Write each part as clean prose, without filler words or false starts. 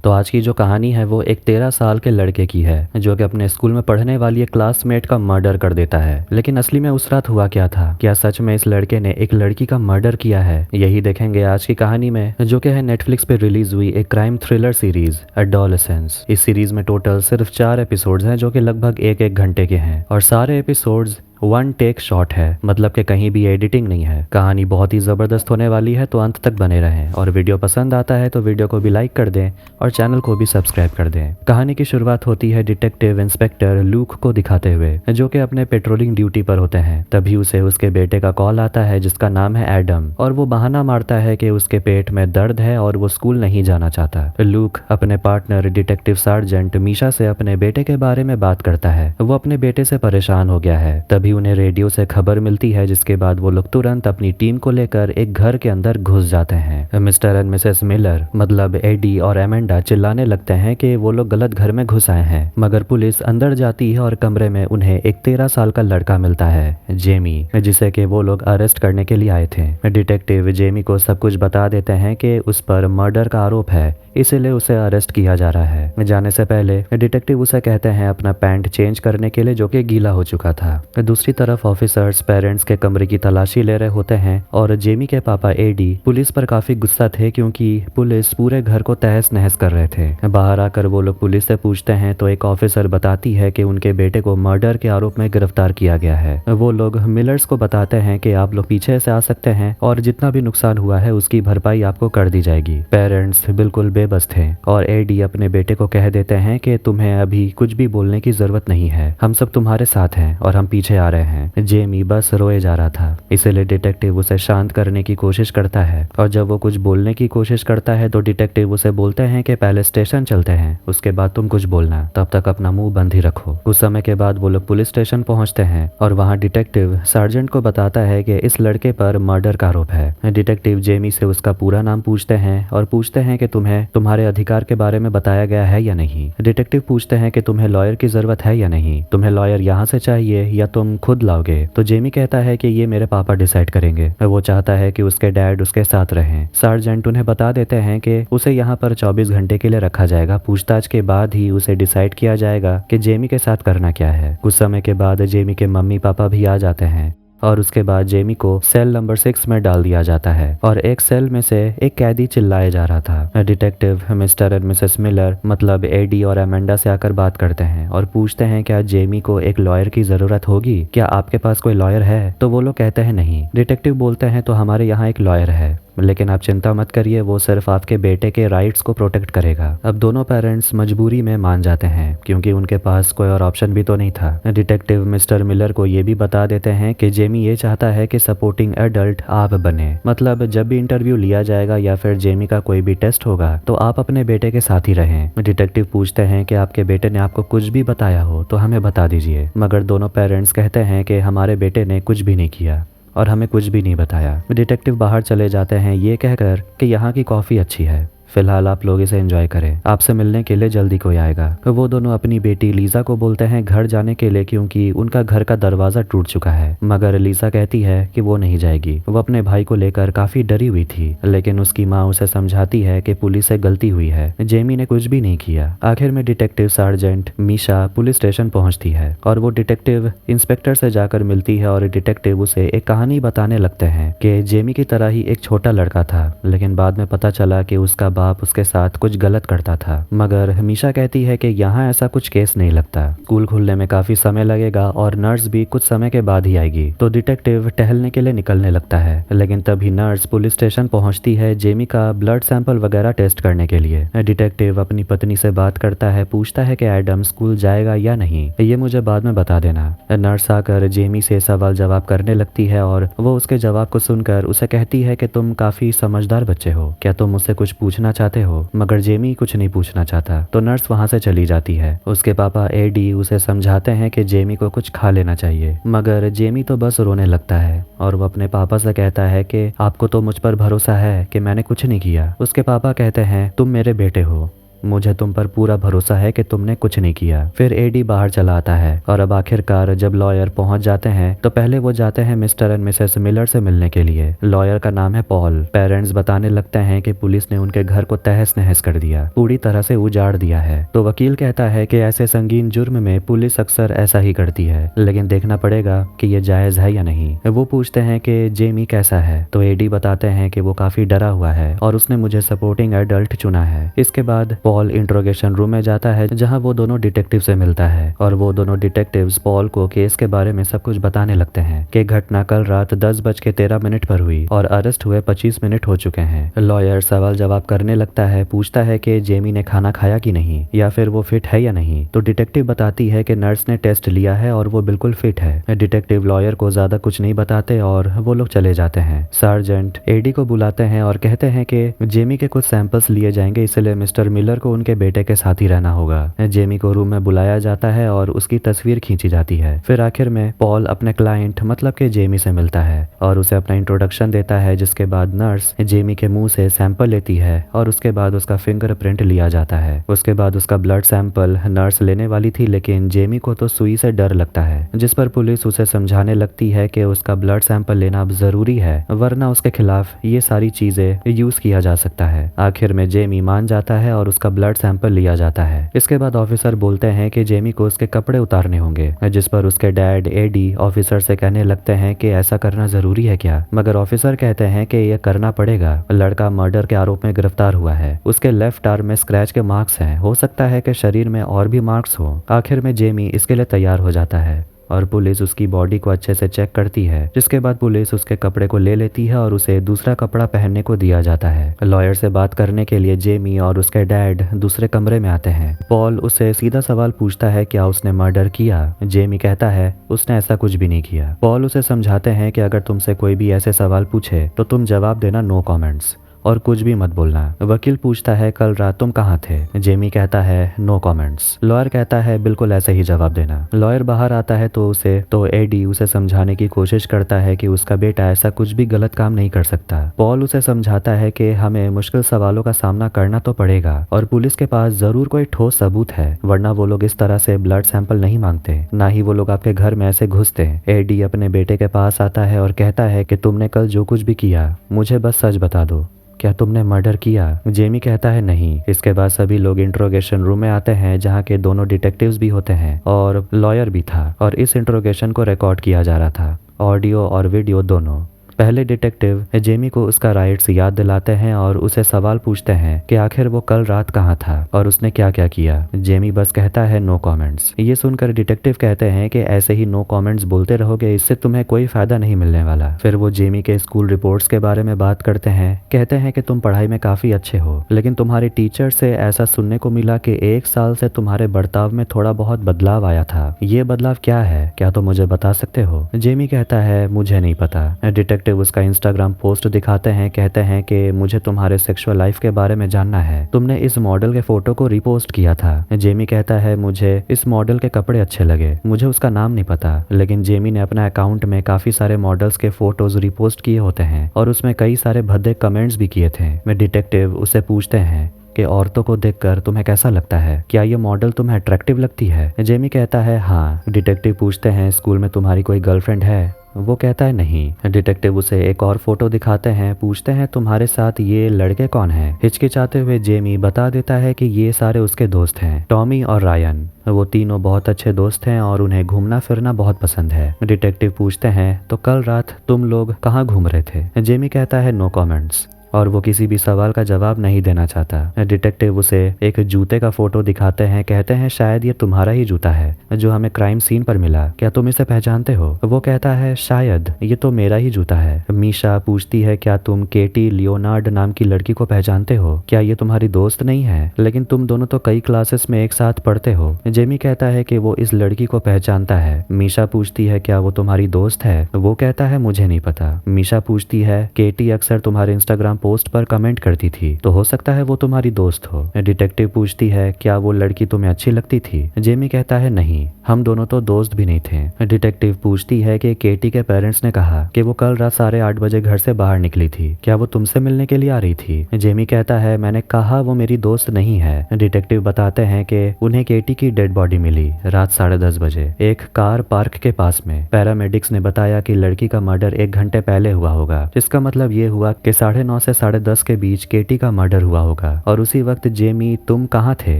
तो आज की जो कहानी है वो एक 13 साल के लड़के की है जो कि अपने स्कूल में पढ़ने वाली एक क्लासमेट का मर्डर कर देता है। लेकिन असली में उस रात हुआ क्या था? क्या सच में इस लड़के ने एक लड़की का मर्डर किया है? यही देखेंगे आज की कहानी में, जो कि है नेटफ्लिक्स पे रिलीज हुई एक क्राइम थ्रिलर सीरीज एडोलेसेंस। इस सीरीज में टोटल सिर्फ 4 एपिसोड्स हैं जो कि लगभग एक एक घंटे के हैं और सारे एपिसोड्स वन टेक शॉट है, मतलब कि कहीं भी एडिटिंग नहीं है। कहानी बहुत ही ज़बरदस्त होने वाली है, तो अंत तक बने रहें। और वीडियो पसंद आता है तो वीडियो को भी लाइक कर दें और चैनल को भी सब्सक्राइब कर दें। कहानी की शुरुआत होती है डिटेक्टिव इंस्पेक्टर लूक को दिखाते हुए, जो कि अपने पेट्रोलिंग ड्यूटी पर होते हैं। तभी उसे उसके बेटे का कॉल आता है जिसका नाम है एडम, और वो बहाना मारता है कि उसके पेट में दर्द है और वो स्कूल नहीं जाना चाहता। लूक अपने पार्टनर डिटेक्टिव सार्जेंट मीशा से अपने बेटे के बारे में बात करता है। वो अपने बेटे से परेशान हो गया है। तभी उन्हें रेडियो से खबर मिलती है, जिसके बाद वो लोग तुरंत अपनी टीम को लेकर एक घर के अंदर घुस जाते हैं। मिस्टर एंड मिसेस मिलर मतलब एडी और एमेंडा चिल्लाने लगते हैं कि वो लोग गलत घर में घुस आए हैं, मगर पुलिस अंदर जाती है और कमरे में उन्हें एक 13 साल का लड़का मिलता है, जेमी, जिसे कि वो लोग अरेस्ट करने के लिए आए थे। डिटेक्टिव जेमी को सब कुछ बता देते हैं कि उस पर मर्डर का आरोप है, इसीलिए उसे अरेस्ट किया जा रहा है। जाने से पहले डिटेक्टिव उसे कहते हैं अपना पैंट चेंज करने के लिए, जो कि गीला हो चुका था। दूसरी तरफ ऑफिसर्स पेरेंट्स के कमरे की तलाशी ले रहे होते हैं और जेमी के पापा एडी पुलिस पर काफी गुस्सा थे, क्योंकि पुलिस पूरे घर को तहस नहस कर रहे थे। बाहर आकर वो लोग पुलिस से पूछते हैं तो एक ऑफिसर बताती है कि उनके बेटे को मर्डर के आरोप में गिरफ्तार किया गया है। वो लोग मिलर्स को बताते हैं कि आप लोग पीछे से आ सकते हैं और जितना भी नुकसान हुआ है उसकी भरपाई आपको कर दी जाएगी। पेरेंट्स बिल्कुल बेबस थे और एडी अपने बेटे को कह देते हैं कि तुम्हें अभी कुछ भी बोलने की जरूरत नहीं है, हम सब तुम्हारे साथ हैं और हम पीछे आ रहे हैं। जेमी बस रोए जा रहा था, इसलिए डिटेक्टिव उसे शांत करने की कोशिश करता है और जब वो कुछ बोलने की कोशिश करता है तो डिटेक्टिव उसे बोलते हैं कि पहले स्टेशन चलते हैं, उसके बाद तुम कुछ बोलना, तब तक अपना मुंह बंद ही रखो। कुछ समय के बाद वो लोग पुलिस स्टेशन पहुंचते हैं और वहां डिटेक्टिव सार्जेंट को बताता है कि इस लड़के पर मर्डर का आरोप है। डिटेक्टिव जेमी से उसका पूरा नाम पूछते हैं और पूछते हैं कि तुम्हें तुम्हारे अधिकार के बारे में बताया गया है या नहीं। डिटेक्टिव पूछते हैं कि तुम्हें लॉयर की जरूरत है या नहीं, तुम्हें लॉयर यहाँ से चाहिए या तुम खुद लाओगे। तो जेमी कहता है कि ये मेरे पापा डिसाइड करेंगे, वो चाहता है कि उसके डैड उसके साथ रहें। सार्जेंट उन्हें बता देते हैं कि उसे यहाँ पर 24 घंटे के लिए रखा जाएगा, पूछताछ के बाद ही उसे डिसाइड किया जाएगा कि जेमी के साथ करना क्या है। कुछ समय के बाद जेमी के मम्मी पापा भी आ जाते हैं और उसके बाद जेमी को सेल नंबर 6 में डाल दिया जाता है और एक सेल में से एक कैदी चिल्लाए जा रहा था। Detective mister and Mrs Miller मतलब एडी और एमेंडा से आकर बात करते हैं और पूछते हैं क्या जेमी को एक लॉयर की जरूरत होगी, क्या आपके पास कोई लॉयर है? तो वो लोग कहते हैं नहीं। डिटेक्टिव बोलते हैं तो हमारे यहाँ एक लॉयर है, लेकिन आप चिंता मत करिए, वो सिर्फ आपके बेटे के राइट्स को प्रोटेक्ट करेगा। अब दोनों पेरेंट्स मजबूरी में मान जाते हैं, क्योंकि उनके पास कोई और ऑप्शन भी तो नहीं था। डिटेक्टिव मिस्टर मिलर को ये भी बता देते हैं कि जेमी ये चाहता है कि सपोर्टिंग एडल्ट आप बने, मतलब जब भी इंटरव्यू लिया जाएगा या फिर जेमी का कोई भी टेस्ट होगा तो आप अपने बेटे के साथ ही रहें। डिटेक्टिव पूछते हैं कि आपके बेटे ने आपको कुछ भी बताया हो तो हमें बता दीजिए, मगर दोनों पेरेंट्स कहते हैं कि हमारे बेटे ने कुछ भी नहीं किया और हमें कुछ भी नहीं बताया। डिटेक्टिव बाहर चले जाते हैं ये कहकर कि यहाँ की कॉफ़ी अच्छी है, फिलहाल आप लोग इसे एंजॉय करें, आपसे मिलने के लिए जल्दी कोई आएगा। वो दोनों अपनी बेटी लीजा को बोलते हैं घर जाने के लिए, क्योंकि उनका घर का दरवाजा टूट चुका है, मगर लीजा कहती है कि वो नहीं जाएगी। वो अपने भाई को लेकर काफी डरी हुई थी, लेकिन उसकी माँ उसे समझाती है कि पुलिस से गलती हुई है, जेमी ने कुछ भी नहीं किया। आखिर में detective sergeant Misha police station पहुंचती है और वो डिटेक्टिव इंस्पेक्टर से जाकर मिलती है और डिटेक्टिव उसे एक कहानी बताने लगते हैं कि जेमी की तरह ही एक छोटा लड़का था, लेकिन बाद में पता चला कि उसका बाप उसके साथ कुछ गलत करता था। मगर हमेशा कहती है कि यहाँ ऐसा कुछ केस नहीं लगता, स्कूल खुलने में काफी समय लगेगा और नर्स भी कुछ समय के बाद ही आएगी। तो डिटेक्टिव टहलने के लिए निकलने लगता है, लेकिन तभी नर्स पुलिस स्टेशन पहुंचती है जेमी का ब्लड सैंपल वगैरह टेस्ट करने के लिए। डिटेक्टिव अपनी पत्नी से बात करता है, पूछता है कि एडम स्कूल जाएगा या नहीं, ये मुझे बाद में बता देना। नर्स आकर जेमी से सवाल जवाब करने लगती है और वो उसके जवाब को सुनकर उसे कहती है कि तुम काफी समझदार बच्चे हो, क्या तुम मुझसे कुछ पूछना चाहते हो? मगर जेमी कुछ नहीं पूछना चाहता, तो नर्स वहां से चली जाती है। उसके पापा एडी उसे समझाते हैं कि जेमी को कुछ खा लेना चाहिए, मगर जेमी तो बस रोने लगता है और वो अपने पापा से कहता है कि आपको तो मुझ पर भरोसा है कि मैंने कुछ नहीं किया। उसके पापा कहते हैं तुम मेरे बेटे हो, मुझे तुम पर पूरा भरोसा है कि तुमने कुछ नहीं किया। फिर एडी बाहर चला आता है और अब आखिरकार जब लॉयर पहुंच जाते हैं तो पहले वो जाते हैं मिस्टर एंड मिसेस मिलर से मिलने के लिए। लॉयर का नाम है पॉल। पेरेंट्स बताने लगते हैं कि पुलिस ने उनके घर को तहस नहस कर दिया, पूरी तरह से उजाड़ दिया है। तो वकील कहता है कि ऐसे संगीन जुर्म में पुलिस अक्सर ऐसा ही करती है, लेकिन देखना पड़ेगा कि ये जायज है या नहीं। वो पूछते हैं कि जेमी कैसा है, तो एडी बताते हैं कि वो काफी डरा हुआ है और उसने मुझे सपोर्टिंग एडल्ट चुना है। इसके बाद पॉल इंट्रोगेशन रूम में जाता है जहां वो दोनों डिटेक्टिव से मिलता है और वो दोनों डिटेक्टिव्स पॉल को केस के बारे में सब कुछ बताने लगते हैं कि घटना कल रात 10:13 पर हुई और अरेस्ट हुए 25 मिनट हो चुके हैं। लॉयर सवाल जवाब करने लगता है, पूछता है कि जेमी ने खाना खाया कि नहीं या फिर वो फिट है या नहीं। तो डिटेक्टिव बताती है कि नर्स ने टेस्ट लिया है और वो बिल्कुल फिट है। डिटेक्टिव लॉयर को ज्यादा कुछ नहीं बताते और वो लोग चले जाते हैं। सार्जेंट एडी को बुलाते हैं और कहते हैं कि जेमी के कुछ सैंपल्स लिए जाएंगे, इसलिए मिस्टर मिलर को उनके बेटे के साथ ही रहना होगा। जेमी को रूम में बुलाया जाता है और उसकी तस्वीर खींची जाती है। फिर आखिर में पॉल अपने क्लाइंट मतलब के जेमी से मिलता है और उसे अपना इंट्रोडक्शन देता है, जिसके बाद नर्स जेमी के मुंह से सैंपल लेती है और उसके बाद उसका फिंगरप्रिंट लिया जाता है। उसके बाद उसका ब्लड सैंपल नर्स लेने वाली थी, लेकिन जेमी को तो सुई से डर लगता है, जिस पर पुलिस उसे समझाने लगती है कि उसका ब्लड सैंपल लेना अब जरूरी है, वरना उसके खिलाफ ये सारी चीजें यूज किया जा सकता है। आखिर में जेमी मान जाता है और उसका ब्लड सैंपल लिया जाता है। इसके बाद ऑफिसर बोलते हैं कि जेमी को उसके कपड़े उतारने होंगे, जिस पर उसके डैड एडी ऑफिसर से कहने लगते हैं कि ऐसा करना जरूरी है क्या, मगर ऑफिसर कहते हैं कि यह करना पड़ेगा। लड़का मर्डर के आरोप में गिरफ्तार हुआ है, उसके लेफ्ट आर्म में स्क्रैच के मार्क्स हैं, हो सकता है कि शरीर में और भी मार्क्स हो। आखिर में जेमी इसके लिए तैयार हो जाता है और पुलिस उसकी बॉडी को अच्छे से चेक करती है, जिसके बाद पुलिस उसके कपड़े को ले लेती है और उसे दूसरा कपड़ा पहनने को दिया जाता है। लॉयर से बात करने के लिए जेमी और उसके डैड दूसरे कमरे में आते हैं। पॉल उससे सीधा सवाल पूछता है, क्या उसने मर्डर किया? जेमी कहता है उसने ऐसा कुछ भी नहीं किया। पॉल उसे समझाते हैं कि अगर तुमसे कोई भी ऐसे सवाल पूछे तो तुम जवाब देना नो कमेंट्स और कुछ भी मत बोलना। वकील पूछता है कल रात तुम कहाँ थे? जेमी कहता है नो कमेंट्स। लॉयर कहता है बिल्कुल ऐसे ही जवाब देना। लॉयर बाहर आता है तो एडी उसे समझाने की कोशिश करता है कि उसका बेटा ऐसा कुछ भी गलत काम नहीं कर सकता। पॉल उसे समझाता है कि हमें मुश्किल सवालों का सामना करना तो पड़ेगा और पुलिस के पास जरूर कोई ठोस सबूत है, वरना वो लोग इस तरह से ब्लड सैंपल नहीं मांगते, ना ही वो लोग आपके घर में ऐसे घुसते। एडी अपने बेटे के पास आता है और कहता है कि तुमने कल जो कुछ भी किया मुझे बस सच बता दो, क्या तुमने मर्डर किया? जेमी कहता है नहीं। इसके बाद सभी लोग इंट्रोगेशन रूम में आते हैं जहाँ के दोनों डिटेक्टिव्स भी होते हैं और लॉयर भी था और इस इंट्रोगेशन को रिकॉर्ड किया जा रहा था, ऑडियो और वीडियो दोनों। पहले डिटेक्टिव जेमी को उसका राइट्स याद दिलाते हैं और उसे सवाल पूछते हैं कि आखिर वो कल रात कहाँ था और उसने क्या क्या किया। जेमी बस कहता है नो कमेंट्स। ये सुनकर डिटेक्टिव कहते हैं कि ऐसे ही नो कमेंट्स बोलते रहोगे, इससे तुम्हें कोई फायदा नहीं मिलने वाला। फिर वो जेमी के स्कूल रिपोर्ट्स के बारे में बात करते हैं, कहते हैं कि तुम पढ़ाई में काफी अच्छे हो, लेकिन तुम्हारे टीचर से ऐसा सुनने को मिला कि 1 साल से तुम्हारे बर्ताव में थोड़ा बहुत बदलाव आया था। ये बदलाव क्या है, क्या तुम मुझे बता सकते हो? जेमी कहता है मुझे नहीं पता। डिटेक्टिव उसका इंस्टाग्राम पोस्ट दिखाते हैं, कहते हैं कि मुझे तुम्हारे सेक्सुअल लाइफ के बारे में जानना है, तुमने इस मॉडल के फोटो को रिपोस्ट किया था। जेमी कहता है मुझे इस मॉडल के कपड़े अच्छे लगे, मुझे उसका नाम नहीं पता, लेकिन जेमी ने अपना अकाउंट में काफी सारे मॉडल्स के फोटोज रिपोस्ट किए होते हैं और उसमें कई सारे भद्दे कमेंट्स भी किए थे। मैं डिटेक्टिव उससे पूछते हैं कि औरतों को देखकर तुम्हें कैसा लगता है, क्या ये मॉडल तुम्हें अट्रैक्टिव लगती है? जेमी कहता है हाँ। डिटेक्टिव पूछते हैं स्कूल में तुम्हारी कोई गर्लफ्रेंड है? वो कहता है नहीं। डिटेक्टिव उसे एक और फोटो दिखाते हैं, पूछते हैं तुम्हारे साथ ये लड़के कौन हैं? हिचकिचाते हुए जेमी बता देता है कि ये सारे उसके दोस्त हैं, टॉमी और रायन। वो तीनों बहुत अच्छे दोस्त हैं और उन्हें घूमना फिरना बहुत पसंद है। डिटेक्टिव पूछते हैं तो कल रात तुम लोग कहाँ घूम रहे थे? जेमी कहता है नो कमेंट्स और वो किसी भी सवाल का जवाब नहीं देना चाहता। डिटेक्टिव उसे एक जूते का फोटो दिखाते हैं, कहते हैं शायद ये तुम्हारा ही जूता है जो हमें क्राइम सीन पर मिला, क्या तुम इसे पहचानते हो? वो कहता है शायद ये तो मेरा ही जूता है। मीशा पूछती है क्या तुम केटी लियोनार्ड नाम की लड़की को पहचानते हो, क्या ये तुम्हारी दोस्त नहीं है? लेकिन तुम दोनों तो कई क्लासेस में एक साथ पढ़ते हो। जेमी कहता है कि वो इस लड़की को पहचानता है। मीशा पूछती है क्या वो तुम्हारी दोस्त है? वो कहता है मुझे नहीं पता। मीशा पूछती है केटी अक्सर तुम्हारे इंस्टाग्राम पोस्ट पर कमेंट करती थी, तो हो सकता है वो तुम्हारी दोस्त हो। डिटेक्टिव पूछती है क्या वो लड़की तुम्हें अच्छी लगती थी? जेमी कहता है नहीं, हम दोनों तो दोस्त भी नहीं थे। डिटेक्टिव पूछती है कि केटी के पेरेंट्स ने कहा कि वो कल रात 8:30 बजे घर से बाहर निकली थी, क्या वो तुमसे मिलने के लिए आ रही थी? जेमी कहता है मैंने कहा वो मेरी दोस्त नहीं है। डिटेक्टिव बताते हैं कि उन्हें केटी की डेड बॉडी मिली रात 10:30 बजे एक कार पार्क के पास में। पैरामेडिक्स ने बताया कि लड़की का मर्डर 1 घंटे पहले हुआ होगा, जिसका मतलब ये हुआ कि 9:30 से 10:30 के बीच केटी का मर्डर हुआ होगा। और उसी वक्त जेमी तुम कहाँ थे?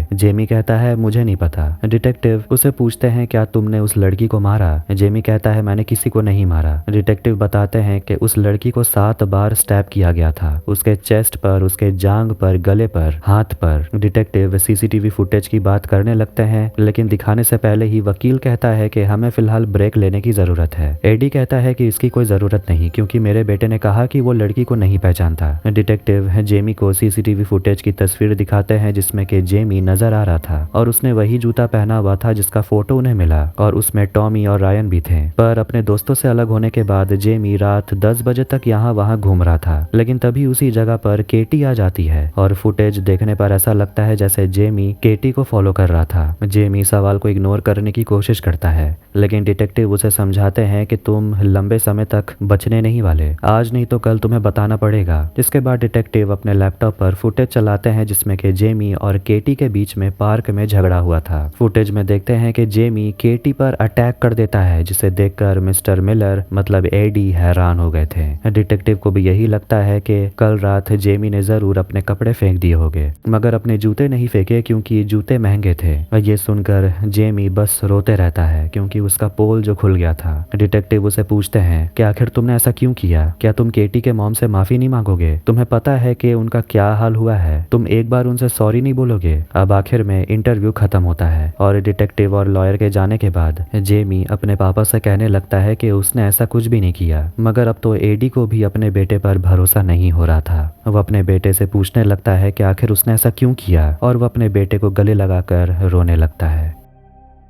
जेमी कहता है मुझे नहीं पता। डिटेक्टिव उसे पूछते हैं क्या तुमने उस लड़की को मारा? जेमी कहता है मैंने किसी को नहीं मारा। डिटेक्टिव बताते हैं कि उस लड़की को 7 बार स्टैब किया गया था, उसके चेस्ट पर, उसके जांग पर, गले पर, हाथ पर। डिटेक्टिव सीसीटीवी फुटेज की बात करने लगते हैं, लेकिन दिखाने से पहले ही वकील कहता है कि हमें फिलहाल ब्रेक लेने की जरूरत है। एडी कहता है कि इसकी कोई जरूरत नहीं, क्योंकि मेरे बेटे ने कहा कि वो लड़की को नहीं पहचानता। डिटेक्टिव जेमी को सीसीटीवी फुटेज की तस्वीर दिखाते हैं जिसमें कि जेमी नजर आ रहा था और उसने वही जूता पहना हुआ था जिसका फोटो उन्हें मिला, और उसमें टॉमी और रायन भी थे। पर अपने दोस्तों से अलग होने के बाद जेमी रात 10 बजे तक यहाँ वहाँ घूम रहा था, लेकिन तभी उसी जगह पर केटी आ जाती है और फुटेज देखने पर ऐसा लगता है जैसे जेमी केटी को फॉलो कर रहा था। जेमी सवाल को इग्नोर करने की कोशिश करता है, लेकिन डिटेक्टिव उसे समझाते हैं कि तुम लंबे समय तक बचने नहीं वाले, आज नहीं तो कल तुम्हें बताना पड़ेगा। जिसके बाद डिटेक्टिव अपने लैपटॉप पर फुटेज चलाते हैं जिसमें कि जेमी और केटी के बीच में पार्क में झगड़ा हुआ था। फुटेज में देखते हैं कि जेमी केटी पर अटैक कर देता है, जिसे देखकर मिस्टर मिलर मतलब एडी हैरान हो गए थे। डिटेक्टिव को भी यही लगता है कि कल रात जेमी ने जरूर अपने कपड़े फेंक दिए होंगे, मगर अपने जूते नहीं फेंके क्योंकि जूते महंगे थे। ये सुनकर जेमी बस रोते रहता है क्योंकि उसका पोल जो खुल गया था। डिटेक्टिव उसे पूछते हैं कि आखिर तुमने ऐसा क्यों किया? क्या तुम केटी के मॉम से माफी नहीं मांगोगे? तुम्हें पता है कि उनका क्या हाल हुआ है, तुम एक बार उनसे सॉरी नहीं बोलोगे? अब आखिर में इंटरव्यू खत्म होता है और डिटेक्टिव और लॉयर के जाने के बाद जेमी अपने पापा से कहने लगता है कि उसने ऐसा कुछ भी नहीं किया, मगर अब तो एडी को भी अपने बेटे पर भरोसा नहीं हो रहा था। वो अपने बेटे से पूछने लगता है कि आखिर उसने ऐसा क्यों किया, और वो अपने बेटे को गले लगाकर रोने लगता है।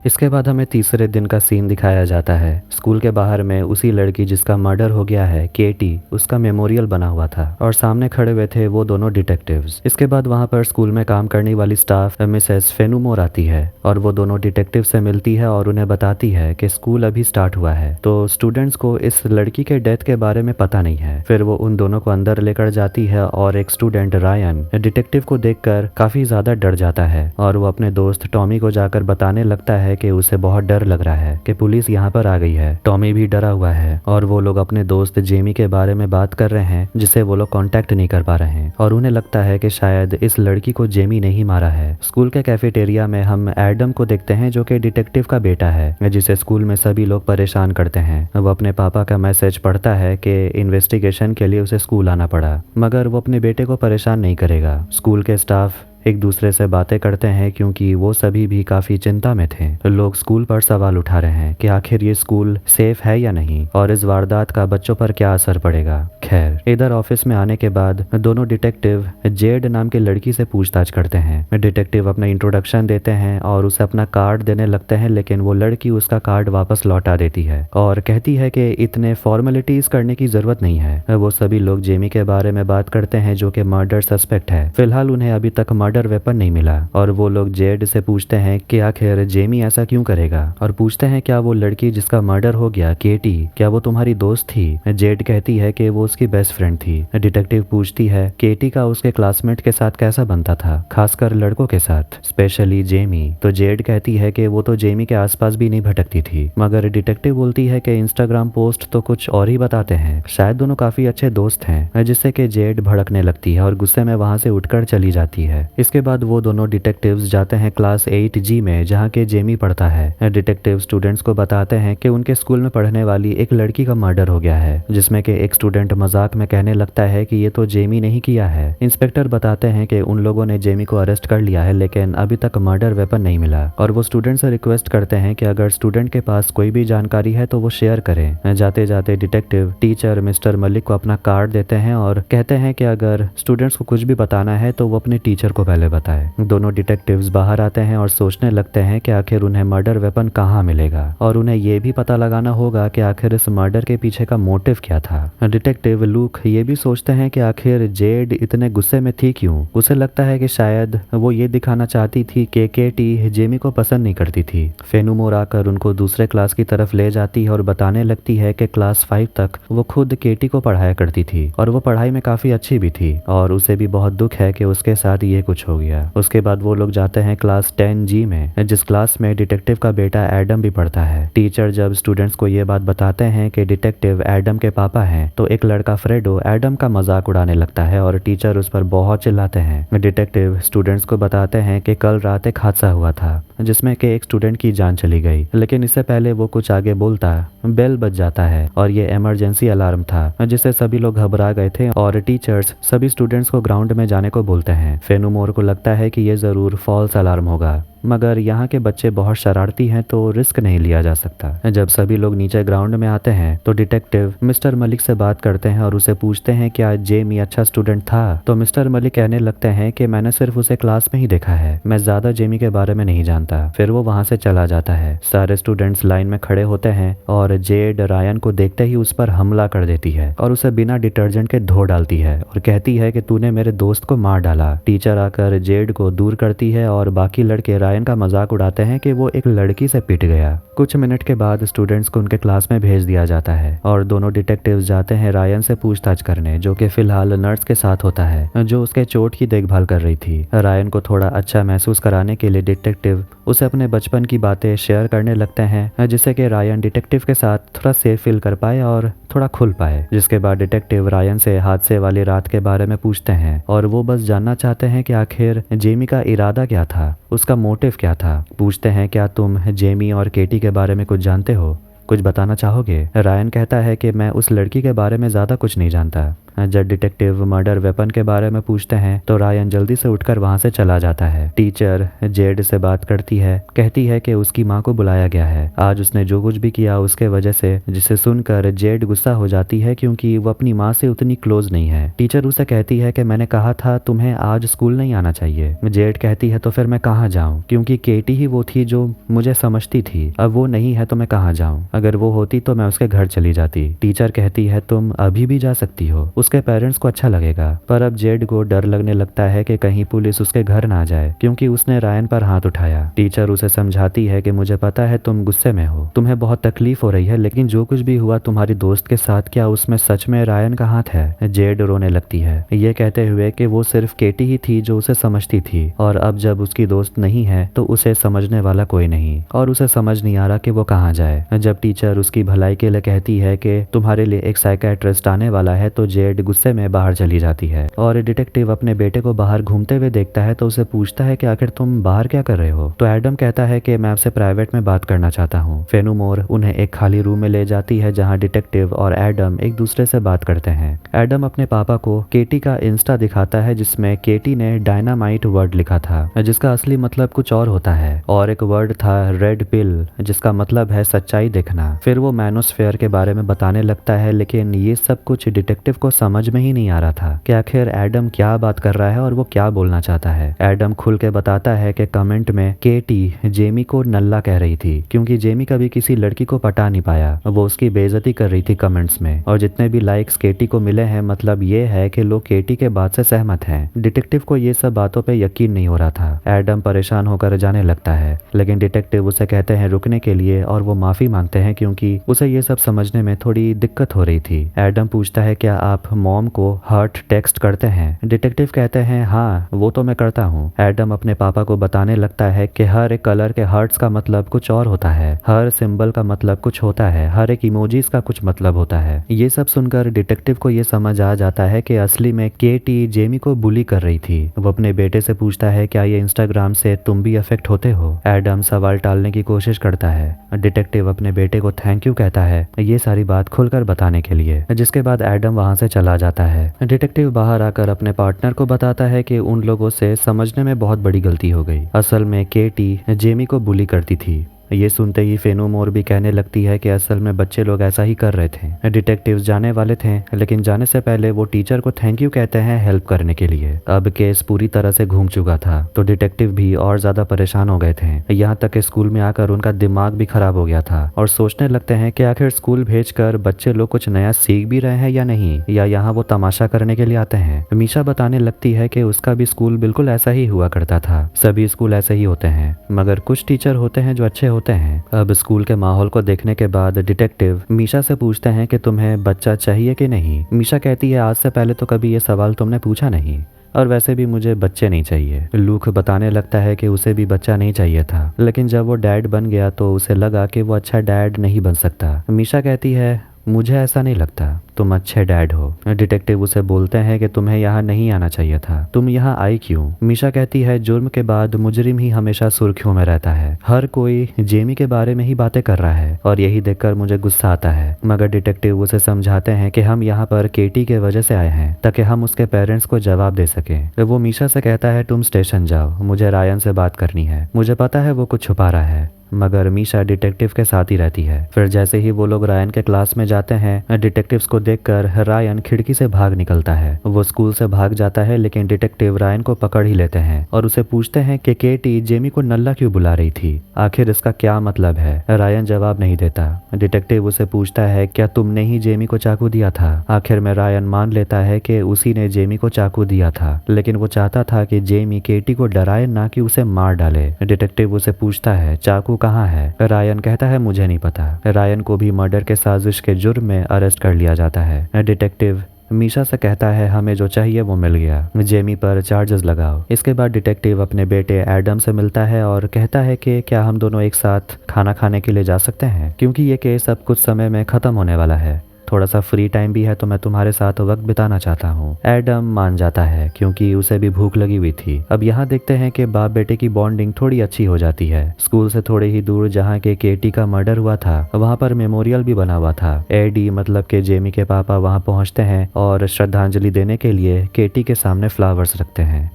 इसके बाद हमें तीसरे दिन का सीन दिखाया जाता है। स्कूल के बाहर में उसी लड़की जिसका मर्डर हो गया है, केटी, उसका मेमोरियल बना हुआ था और सामने खड़े हुए थे वो दोनों डिटेक्टिव्स। इसके बाद वहां पर स्कूल में काम करने वाली स्टाफ मिसेस फेनुमोर आती है और वो दोनों डिटेक्टिव से मिलती है और उन्हें बताती है कि स्कूल अभी स्टार्ट हुआ है, तो स्टूडेंट्स को इस लड़की के डेथ के बारे में पता नहीं है। फिर वो उन दोनों को अंदर लेकर जाती है और एक स्टूडेंट रायन डिटेक्टिव को देखकर काफी ज्यादा डर जाता है और वो अपने दोस्त टॉमी को जाकर बताने लगता है कि उसे बहुत डर लग रहा है कि पुलिस यहाँ पर आ गई है। टॉमी भी डरा हुआ है और वो लोग अपने दोस्त जेमी के बारे में बात कर रहे हैं जिसे वो लोग कांटेक्ट नहीं कर पा रहे हैं और उन्हें लगता है कि शायद इस लड़की को जेमी नहीं मारा है। स्कूल के कैफेटेरिया में हम एडम को देखते हैं जो कि डिटेक्टिव का बेटा है, जिसे स्कूल में सभी लोग परेशान करते हैं। वो अपने पापा का मैसेज पढ़ता है कि इन्वेस्टिगेशन के लिए उसे स्कूल आना पड़ा, मगर वो अपने बेटे को परेशान नहीं करेगा। स्कूल के स्टाफ एक दूसरे से बातें करते हैं क्योंकि वो सभी भी काफी चिंता में थे। लोग स्कूल पर सवाल उठा रहे हैं कि आखिर ये स्कूल सेफ है या नहीं और इस वारदात का बच्चों पर क्या असर पड़ेगा। खैर, इधर ऑफिस में आने के बाद दोनों डिटेक्टिव जेड नाम की लड़की से पूछताछ करते हैं। डिटेक्टिव अपना इंट्रोडक्शन देते हैं और उसे अपना कार्ड देने लगते हैं, लेकिन वो लड़की उसका कार्ड वापस लौटा देती है और कहती है कि इतने फॉर्मेलिटीज करने की जरूरत नहीं है। वो सभी लोग जेमी के बारे में बात करते हैं जो कि मर्डर सस्पेक्ट है। फिलहाल उन्हें अभी तक मर्डर वेपन नहीं मिला और वो लोग जेड से पूछते हैं कि आखिर जेमी ऐसा क्यों करेगा और पूछते हैं क्या वो लड़की जिसका मर्डर हो गया केटी, क्या वो तुम्हारी दोस्त थी? जेड कहती है कि वो उसकी बेस्ट फ्रेंड थी। डिटेक्टिव पूछती है केटी का उसके क्लासमेट के साथ कैसा बनता था, खासकर लड़कों के साथ, स्पेशली जेमी। तो जेड कहती है कि वो तो जेमी के आसपास भी नहीं भटकती थी, मगर डिटेक्टिव बोलती है कि इंस्टाग्राम पोस्ट तो कुछ और ही बताते हैं, शायद दोनों काफी अच्छे दोस्त हैं, जिससे कि जेड भड़कने लगती है और गुस्से में वहां से उठकर चली जाती है। इसके बाद वो दोनों डिटेक्टिव्स जाते हैं क्लास 8G में जहाँ के जेमी पढ़ता है। डिटेक्टिव स्टूडेंट्स को बताते हैं कि उनके स्कूल में पढ़ने वाली एक लड़की का मर्डर हो गया है, जिसमें कि एक स्टूडेंट मजाक में कहने लगता है कि ये तो जेमी नहीं किया है। इंस्पेक्टर बताते हैं कि उन लोगों ने जेमी को अरेस्ट कर लिया है, लेकिन अभी तक मर्डर वेपन नहीं मिला और वो स्टूडेंट से रिक्वेस्ट करते हैं कि अगर स्टूडेंट के पास कोई भी जानकारी है तो वो शेयर करें। जाते जाते डिटेक्टिव टीचर मिस्टर मलिक को अपना कार्ड देते हैं और कहते हैं कि अगर स्टूडेंट्स को कुछ भी बताना है तो वो अपने टीचर को पहले बताए। दोनों डिटेक्टिव्स बाहर आते हैं और सोचने लगते हैं कि आखिर उन्हें मर्डर वेपन कहाँ मिलेगा और उन्हें ये भी पता लगाना होगा कि आखिर इस मर्डर के पीछे का मोटिव क्या था। डिटेक्टिव लूक ये भी सोचते हैं कि आखिर जेड इतने गुस्से में थी क्यों। उसे लगता है कि शायद वो ये दिखाना चाहती थी कि केटी जेमी को पसंद नहीं करती थी। फेनुमोर आकर उनको दूसरे क्लास की तरफ ले जाती है और बताने लगती है कि क्लास 5 तक वो खुद केटी को पढ़ाया करती थी और वो पढ़ाई में काफी अच्छी भी थी और उसे भी बहुत दुख है कि उसके साथ ये कुछ हो गया। उसके बाद वो लोग जाते हैं क्लास 10G में, जिस क्लास में डिटेक्टिव का बेटा एडम भी पढ़ता है। टीचर जब स्टूडेंट्स को ये बात बताते हैं कि डिटेक्टिव एडम के पापा हैं तो एक लड़का फ्रेडो एडम का मजाक उड़ाने लगता है और टीचर उस पर बहुत चिल्लाते हैं। डिटेक्टिव स्टूडेंट्स को बताते हैं कि कल रात एक हादसा हुआ था जिसमें कि एक स्टूडेंट की जान चली गई, लेकिन इससे पहले वो कुछ आगे बोलता बेल बज जाता है और ये इमरजेंसी अलार्म था जिससे सभी लोग घबरा गए थे और टीचर्स सभी स्टूडेंट्स को ग्राउंड में जाने को बोलते हैं। फेनुमोर को लगता है कि ये जरूर फॉल्स अलार्म होगा, मगर यहाँ के बच्चे बहुत शरारती हैं तो रिस्क नहीं लिया जा सकता। जब सभी लोग नीचे ग्राउंड में आते हैं तो डिटेक्टिव मिस्टर मलिक से बात करते हैं और उसे पूछते हैं क्या जेमी अच्छा स्टूडेंट था। तो मिस्टर मलिक कहने लगते हैं कि मैंने सिर्फ उसे क्लास में ही देखा है, मैं ज्यादा जेमी के बारे में नहीं जानता। फिर वो वहाँ से चला जाता है। सारे स्टूडेंट्स लाइन में खड़े होते हैं और जेड रायन को देखते ही उस पर हमला कर देती है और उसे बिना डिटर्जेंट के धो डालती है और कहती है कि तूने मेरे दोस्त को मार डाला। टीचर आकर जेड को दूर करती है और बाकी लड़के रायन का मजाक उड़ाते हैं कि वो एक लड़की से पिट गया। कुछ मिनट के बाद स्टूडेंट्स को उनके क्लास में भेज दिया जाता है और दोनों डिटेक्टिव्स जाते हैं रायन से पूछताछ करने, जो कि फिलहाल नर्स के साथ होता है जो उसके चोट की देखभाल कर रही थी। रायन को थोड़ा अच्छा महसूस कराने के लिए डिटेक्टिव उसे अपने बचपन की बातें शेयर करने लगते हैं जिससे कि रायन डिटेक्टिव के साथ थोड़ा सेफ फील कर पाए और थोड़ा खुल पाए। जिसके बाद डिटेक्टिव रायन से हादसे वाली रात के बारे में पूछते हैं और वो बस जानना चाहते हैं कि आखिर जेमी का इरादा क्या था, उसका मोटिव क्या था। पूछते हैं क्या तुम जेमी और केटी के बारे में कुछ जानते हो, कुछ बताना चाहोगे। रायन कहता है कि मैं उस लड़की के बारे में ज्यादा कुछ नहीं जानता। जब डिटेक्टिव मर्डर वेपन के बारे में पूछते हैं तो रायन जल्दी से उठकर वहां से चला जाता है। टीचर जेड से बात करती है, कहती है कि उसकी माँ को बुलाया गया है, आज उसने जो कुछ भी किया उसके वजह से, जिसे सुनकर जेड गुस्सा हो जाती है क्योंकि वो अपनी माँ से उतनी क्लोज नहीं है। टीचर उसे कहती है कि मैंने कहा था तुम्हें आज स्कूल नहीं आना चाहिए। जेड कहती है तो फिर मैं कहाँ जाऊँ, क्योंकि केटी ही वो थी जो मुझे समझती थी, अब वो नहीं है तो मैं कहाँ जाऊँ, अगर वो होती तो मैं उसके घर चली जाती। टीचर कहती है तुम अभी भी जा सकती हो, उसके पेरेंट्स को अच्छा लगेगा। पर अब जेड को डर लगने लगता है कि कहीं पुलिस उसके घर ना जाए क्योंकि उसने रायन पर हाथ उठाया। टीचर उसे समझाती है कि मुझे पता है तुम गुस्से में हो, तुम्हें बहुत तकलीफ हो रही है, लेकिन जो कुछ भी हुआ तुम्हारी दोस्त के साथ, क्या उसमें सच में रायन का हाथ है। जेड रोने लगती है ये कहते हुए कि वो सिर्फ केटी ही थी जो उसे समझती थी और अब जब उसकी दोस्त नहीं है तो उसे समझने वाला कोई नहीं और उसे समझ नहीं आ रहा कि वो कहाँ जाए। जब टीचर उसकी भलाई के लिए कहती है कि तुम्हारे लिए एक साइकियाट्रिस्ट आने वाला है तो जेड गुस्से में बाहर चली जाती है और डिटेक्टिव अपने बेटे को बाहर घूमते हुए देखता है तो उसे पूछता है कि आखिर तुम बाहर क्या कर रहे हो। तो एडम कहता है कि मैं आपसे प्राइवेट में बात करना चाहता हूँ। फेनुमोर उन्हें एक खाली रूम में ले जाती है जहाँ डिटेक्टिव और एडम एक दूसरे से बात करते हैं। एडम अपने पापा को केटी का इंस्टा दिखाता है जिसमें केटी ने डायनामाइट वर्ड लिखा था जिसका असली मतलब कुछ और होता है और एक वर्ड था रेड पिल जिसका मतलब है सच्चाई देखना। फिर वो मैनोस्फेयर के बारे में बताने लगता है, लेकिन ये सब कुछ डिटेक्टिव को समझ में ही नहीं आ रहा था कि आखिर एडम क्या बात कर रहा है और वो क्या बोलना चाहता है। एडम खुल के बताता है कि कमेंट में केटी जेमी को नल्ला कह रही थी क्योंकि जेमी कभी किसी लड़की को पटा नहीं पाया, वो उसकी बेइज्जती कर रही थी कमेंट्स में और जितने भी लाइक्स केटी को मिले हैं मतलब ये है कि लोग केटी के बात से सहमत हैं। डिटेक्टिव को ये सब बातों पे यकीन नहीं हो रहा था। एडम परेशान होकर जाने लगता है, लेकिन डिटेक्टिव उसे कहते हैं रुकने के लिए और वो माफी मांगते हैं क्योंकि उसे ये सब समझने में थोड़ी दिक्कत हो रही थी। एडम पूछता है क्या आप मॉम को हार्ट टेक्स्ट करते हैं। डिटेक्टिव कहते हैं हाँ वो तो मैं करता हूँ। एडम अपने पापा को बताने लगता है कि हर एक कलर के हार्ट्स का मतलब कुछ और होता है, हर सिंबल का मतलब कुछ होता है, हर एक इमोजीज का कुछ मतलब होता है। ये सब सुनकर डिटेक्टिव को ये समझ आ जाता है कि असली में केटी जेमी को बुली कर रही थी। वो अपने बेटे से पूछता है क्या ये इंस्टाग्राम से तुम भी अफेक्ट होते हो। एडम सवाल टालने की कोशिश करता है। डिटेक्टिव अपने बेटे को थैंक यू कहता है ये सारी बात खुलकर बताने के लिए, जिसके बाद एडम वहां से चला जाता है। डिटेक्टिव बाहर आकर अपने पार्टनर को बताता है कि उन लोगों से समझने में बहुत बड़ी गलती हो गई, असल में केटी जेमी को बुली करती थी। ये सुनते ही फेनूमोर भी कहने लगती है कि असल में बच्चे लोग ऐसा ही कर रहे थे। डिटेक्टिव्स जाने वाले थे, लेकिन जाने से पहले वो टीचर को थैंक यू कहते हैं हेल्प करने के लिए। अब केस पूरी तरह से घूम चुका था, तो डिटेक्टिव भी और ज्यादा परेशान हो गए थे। यहाँ तक कि स्कूल में आकर उनका दिमाग भी खराब हो गया था और सोचने लगते हैं कि आखिर स्कूल भेजकर बच्चे लोग कुछ नया सीख भी रहे हैं या नहीं, या यहाँ वो तमाशा करने के लिए आते हैं। मीशा बताने लगती है कि उसका भी स्कूल बिल्कुल ऐसा ही हुआ करता था। सभी स्कूल ऐसे ही होते हैं, मगर कुछ टीचर होते हैं जो अच्छे होते हैं। अब स्कूल के माहौल को देखने के बाद डिटेक्टिव मीशा से पूछते हैं कि तुम्हें बच्चा चाहिए कि नहीं। मीशा कहती है आज से पहले तो कभी ये सवाल तुमने पूछा नहीं, और वैसे भी मुझे बच्चे नहीं चाहिए। लूक बताने लगता है कि उसे भी बच्चा नहीं चाहिए था, लेकिन जब वो डैड बन गया तो उसे लगा कि वो अच्छा डैड नहीं बन सकता। मीशा कहती है मुझे ऐसा नहीं लगता, तुम अच्छे डैड हो। डिटेक्टिव उसे बोलते हैं कि तुम्हें यहाँ नहीं आना चाहिए था, तुम यहाँ आई क्यों। मीशा कहती है जुर्म के बाद मुजरिम ही हमेशा सुर्खियों में रहता है, हर कोई जेमी के बारे में ही बातें कर रहा है और यही देखकर मुझे गुस्सा आता है। मगर डिटेक्टिव उसे समझाते हैं कि हम यहाँ पर केटी के वजह से आए हैं ताकि हम उसके पेरेंट्स को जवाब दे सकें। वो मीशा से कहता है तुम स्टेशन जाओ, मुझे रायन से बात करनी है। मुझे पता है वो कुछ छुपा रहा है, मगर मीशा डिटेक्टिव के साथ ही रहती है। फिर जैसे ही वो लोग रायन के क्लास में जाते हैं, डिटेक्टिव्स को देखकर रायन खिड़की से भाग निकलता है। वो स्कूल से भाग जाता है, लेकिन डिटेक्टिव रायन को पकड़ ही लेते हैं और उसे पूछते हैं कि केटी जेमी को नल्ला क्यों बुला रही थी, आखिर इसका क्या मतलब है। रायन जवाब नहीं देता। डिटेक्टिव उसे पूछता है क्या तुमने ही जेमी को चाकू दिया था। आखिर में रायन मान लेता है कि उसी ने जेमी को चाकू दिया था, लेकिन वो चाहता था कि जेमी केटी को डराए, ना कि उसे मार डाले। डिटेक्टिव उसे पूछता है चाकू कहाँ है। रायन कहता है मुझे नहीं पता। रायन को भी मर्डर के साजिश के जुर्म में अरेस्ट कर लिया जाता है। डिटेक्टिव मीशा से कहता है हमें जो चाहिए वो मिल गया, जेमी पर चार्जेस लगाओ। इसके बाद डिटेक्टिव अपने बेटे एडम से मिलता है और कहता है कि क्या हम दोनों एक साथ खाना खाने के लिए जा सकते हैं, क्योंकि ये केस अब कुछ समय में खत्म होने वाला है। थोड़ा सा फ्री टाइम भी है तो मैं तुम्हारे साथ वक्त बिताना चाहता हूँ। एडम मान जाता है क्योंकि उसे भी भूख लगी हुई थी। अब यहाँ देखते हैं कि बाप बेटे की बॉन्डिंग थोड़ी अच्छी हो जाती है। स्कूल से थोड़े ही दूर जहाँ के केटी का मर्डर हुआ था, वहाँ पर मेमोरियल भी बना हुआ था। एडी मतलब के जेमी के पापा वहाँ पहुँचते हैं और श्रद्धांजलि देने के लिए केटी के सामने फ्लावर्स रखते हैं।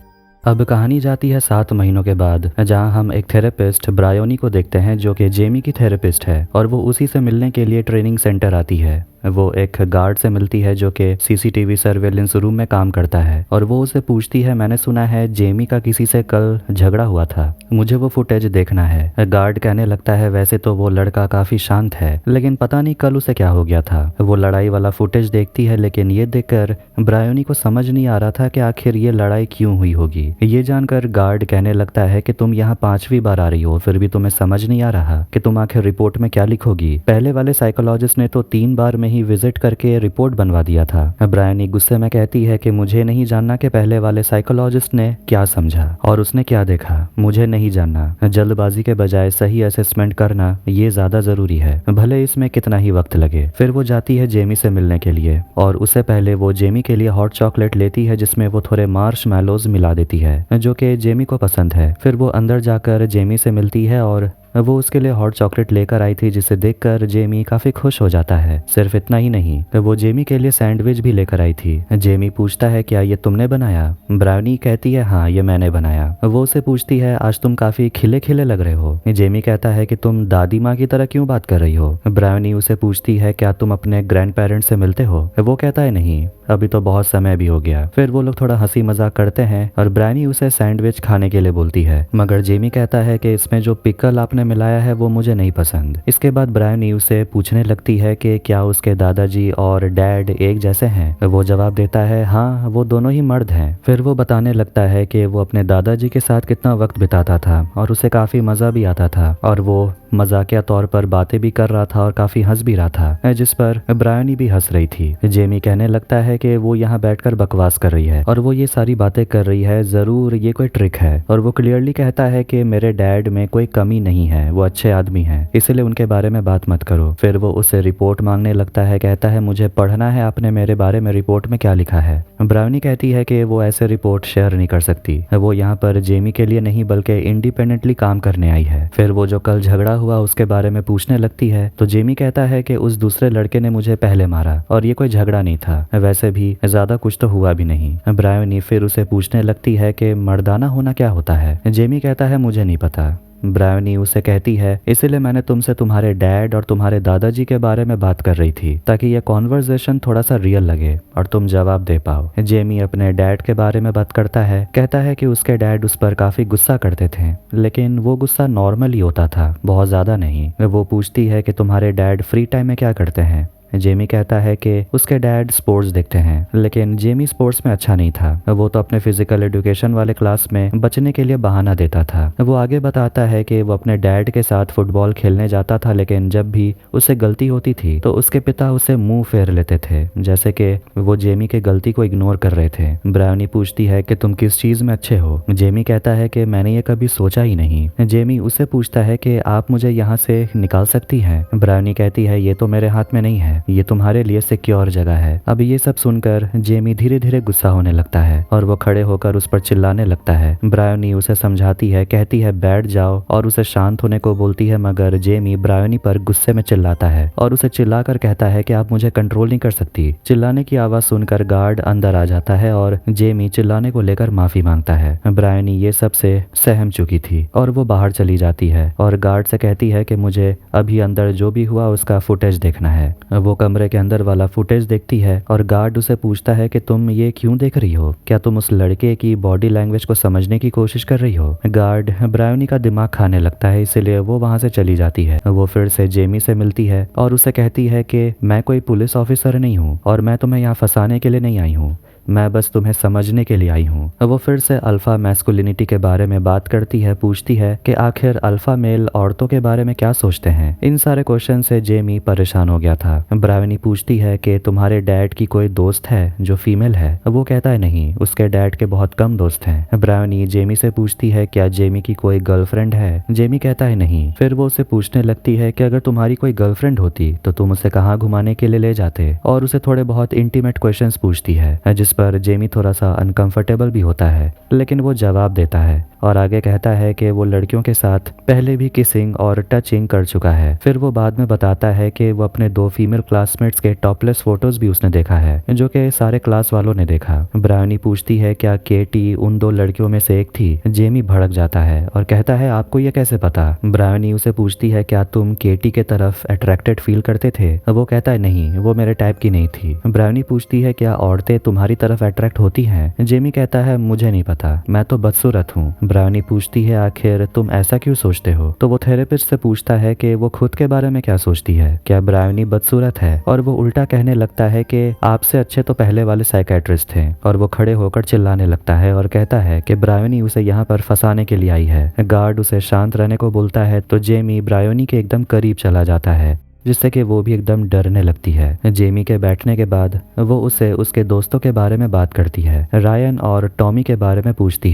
अब कहानी जाती है 7 महीनों के बाद, जहां हम एक थेरेपिस्ट ब्रायोनी को देखते हैं जो कि जेमी की थेरेपिस्ट है और वो उसी से मिलने के लिए ट्रेनिंग सेंटर आती है। वो एक गार्ड से मिलती है जो कि सीसीटीवी सर्वेलेंस रूम में काम करता है और वो उसे पूछती है मैंने सुना है जेमी का किसी से कल झगड़ा हुआ था, मुझे वो फुटेज देखना है। गार्ड कहने लगता है वैसे तो वो लड़का काफी शांत है, लेकिन पता नहीं कल उसे क्या हो गया था। वो लड़ाई वाला फुटेज देखती है, लेकिन ये देखकर ब्रायोनी को समझ नहीं आ रहा था कि आखिर ये लड़ाई क्यों हुई होगी। ये जानकर गार्ड कहने लगता है कि तुम यहाँ 5वीं बार आ रही हो, फिर भी तुम्हें समझ नहीं आ रहा कि तुम आखिर रिपोर्ट में क्या लिखोगी। पहले वाले साइकोलॉजिस्ट ने तो 3 बार में ही विजिट करके रिपोर्ट बनवा दिया था। ब्रायनी गुस्से में कहती है कि मुझे नहीं जानना कि पहले वाले साइकोलॉजिस्ट ने क्या समझा और उसने क्या देखा, मुझे नहीं जानना। जल्दबाजी के बजाय सही असेसमेंट करना ये ज्यादा जरूरी है, भले इसमें कितना ही वक्त लगे। फिर वो जाती है जेमी से मिलने के लिए और उससे पहले वो जेमी के लिए हॉट चॉकलेट लेती है जिसमें वो थोड़े मार्शमैलोज मिला देती है जो कि जेमी को पसंद है। फिर वो अंदर जाकर जेमी से मिलती है और वो उसके लिए हॉट चॉकलेट लेकर आई थी, जिसे देखकर जेमी काफी खुश हो जाता है। सिर्फ इतना ही नहीं, वो जेमी के लिए सैंडविच भी लेकर आई थी। जेमी पूछता है क्या ये तुमने बनाया। ब्राउनी कहती है हाँ ये मैंने बनाया। वो उसे पूछती है आज तुम काफी खिले खिले लग रहे हो। जेमी कहता है कि तुम दादी माँ की तरह क्यों बात कर रही हो। ब्राउनी उसे पूछती है क्या तुम अपने ग्रैंड पेरेंट्स से मिलते हो। वो कहता है नहीं, अभी तो बहुत समय भी हो गया। फिर वो लोग थोड़ा हंसी मजाक करते हैं और ब्राउनी उसे सैंडविच खाने के लिए बोलती है, मगर जेमी कहता है कि इसमें जो पिकल आपने मिलाया है वो मुझे नहीं पसंद। इसके बाद ब्रायनी उसे पूछने लगती है कि क्या उसके दादाजी और डैड एक जैसे हैं। वो जवाब देता है हाँ वो दोनों ही मर्द हैं। फिर वो बताने लगता है कि वो अपने दादाजी के साथ कितना वक्त बिताता था और उसे काफी मजा भी आता था और वो मजाकिया तौर पर बातें भी कर रहा था और काफी हंस भी रहा था, जिस पर ब्रायनी भी हंस रही थी। जेमी कहने लगता है कि वो यहाँ बैठकर बकवास कर रही है और वो ये सारी बातें कर रही है, जरूर ये कोई ट्रिक है। और वो क्लियरली कहता है कि मेरे डैड में कोई कमी नहीं है, वो अच्छे आदमी हैं, इसलिए उनके बारे में बात मत करो। फिर वो उससे रिपोर्ट मांगने लगता है, कहता है मुझे पढ़ना है आपने मेरे बारे में रिपोर्ट में क्या लिखा है। ब्राउनी कहती है कि वो ऐसे रिपोर्ट शेयर नहीं कर सकती, वो यहाँ पर जेमी के लिए नहीं बल्कि इंडिपेंडेंटली काम करने आई है। फिर वो जो कल झगड़ा हुआ उसके बारे में पूछने लगती है तो जेमी कहता है कि उस दूसरे लड़के ने मुझे पहले मारा और ये कोई झगड़ा नहीं था, वैसे भी ज्यादा कुछ तो हुआ भी नहीं। ब्राउनी फिर उसे पूछने लगती है कि मर्दाना होना क्या होता है। जेमी कहता है मुझे नहीं पता, ब्रायोनी उसे कहती है, इसीलिए मैंने तुमसे तुम्हारे डैड और तुम्हारे दादाजी के बारे में बात कर रही थी, ताकि ये कॉन्वर्सेशन थोड़ा सा रियल लगे और तुम जवाब दे पाओ। जेमी अपने डैड के बारे में बात करता है, कहता है कि उसके डैड उस पर काफी गुस्सा करते थे, लेकिन वो गुस्सा नॉर्मल ही होता था, बहुत ज्यादा नहीं। वो पूछती है कि तुम्हारे डैड फ्री टाइम में क्या करते हैं। जेमी कहता है कि उसके डैड स्पोर्ट्स देखते हैं, लेकिन जेमी स्पोर्ट्स में अच्छा नहीं था। वो तो अपने फिजिकल एजुकेशन वाले क्लास में बचने के लिए बहाना देता था। वो आगे बताता है कि वो अपने डैड के साथ फुटबॉल खेलने जाता था, लेकिन जब भी उससे गलती होती थी तो उसके पिता उसे मुंह फेर लेते थे, जैसे कि वो जेमी के गलती को इग्नोर कर रहे थे। ब्रायोनी पूछती है कि तुम किस चीज में अच्छे हो। जेमी कहता है कि मैंने ये कभी सोचा ही नहीं। जेमी उससे पूछता है कि आप मुझे यहाँ से निकाल सकती हैं। ब्रायोनी कहती है, ये तो मेरे हाथ में नहीं है, ये तुम्हारे लिए सिक्योर जगह है। अब ये सब सुनकर जेमी धीरे धीरे गुस्सा होने लगता है और वो खड़े होकर उस पर चिल्लाने लगता है। ब्रायोनी उसे समझाती है, कहती है बैठ जाओ और उसे शांत होने को बोलती है, मगर जेमी ब्रायोनी पर गुस्से में चिल्लाता है और उसे चिल्लाकर कहता है कि आप मुझे कंट्रोल नहीं कर सकती। चिल्लाने की आवाज सुनकर गार्ड अंदर आ जाता है और जेमी चिल्लाने को लेकर माफी मांगता है। ब्रायोनी ये सब से सहम चुकी थी और वो बाहर चली जाती है और गार्ड से कहती है कि मुझे अभी अंदर जो भी हुआ उसका फुटेज देखना है। वो कमरे के अंदर वाला फुटेज देखती है और गार्ड उसे पूछता है कि तुम ये क्यों देख रही हो, क्या तुम उस लड़के की बॉडी लैंग्वेज को समझने की कोशिश कर रही हो। गार्ड ब्रायोनी का दिमाग खाने लगता है, इसीलिए वो वहां से चली जाती है। वो फिर से जेमी से मिलती है और उसे कहती है कि मैं कोई पुलिस ऑफिसर नहीं हूँ और मैं तुम्हें यहाँ फंसाने के लिए नहीं आई हूँ, मैं बस तुम्हें समझने के लिए आई हूँ। वो फिर से अल्फा मैस्कुलिनिटी के बारे में बात करती है, पूछती है कि आखिर अल्फा मेल औरतों के बारे में क्या सोचते हैं। इन सारे क्वेश्चन से जेमी परेशान हो गया था। ब्रायोनी पूछती है कि तुम्हारे डैड की कोई दोस्त है जो फीमेल है। वो कहता है नहीं, उसके डैड के बहुत कम दोस्त हैं। ब्रायोनी जेमी से पूछती है क्या जेमी की कोई गर्लफ्रेंड है। जेमी कहता है नहीं। फिर वो उसे पूछने लगती है कि अगर तुम्हारी कोई गर्लफ्रेंड होती तो तुम उसे कहाँ घुमाने के लिए ले जाते, और उसे थोड़े बहुत इंटीमेट क्वेश्चंस पूछती है, जिस पर जेमी थोड़ा सा अनकंफर्टेबल भी होता है, लेकिन वो जवाब देता है और आगे कहता है कि वो लड़कियों के साथ पहले भी किसिंग और टचिंग कर चुका है। फिर वो बाद में बताता है कि वो अपने 2 फीमेल क्लासमेट्स के टॉपलेस फोटोज भी उसने देखा है, जो कि सारे क्लास वालों ने देखा। ब्रायोनी पूछती है क्या केटी उन 2 लड़कियों में से एक थी। जेमी भड़क जाता है और कहता है आपको ये कैसे पता। ब्रायोनी उसे पूछती है क्या तुम केटी के तरफ अट्रैक्टेड फील करते थे। वो कहता है नहीं, वो मेरे टाइप की नहीं थी। ब्रायोनी पूछती है क्या औरतें तुम्हारी तरफ अट्रैक्ट होती हैं। जेमी कहता है मुझे नहीं पता, मैं तो बदसूरत हूँ। ब्रायोनी पूछती है आखिर तुम ऐसा क्यों सोचते हो। तो वो थेरेपिस्ट से पूछता है कि वो खुद के बारे में क्या सोचती है, क्या ब्रायोनी बदसूरत है। और वो उल्टा कहने लगता है कि आपसे अच्छे तो पहले वाले साइकेट्रिस्ट थे। और वो खड़े होकर चिल्लाने लगता है और कहता है कि ब्रायोनी उसे यहाँ पर फंसाने के लिए आई है। गार्ड उसे शांत रहने को बोलता है तो जेमी ब्रायोनी के एकदम करीब चला जाता है, जिससे कि वो भी एकदम डरने लगती है। जेमी के बैठने के बाद वो उसे उसके दोस्तों के बारे में बात करती है। रायन और टॉमी के बारे में पूछती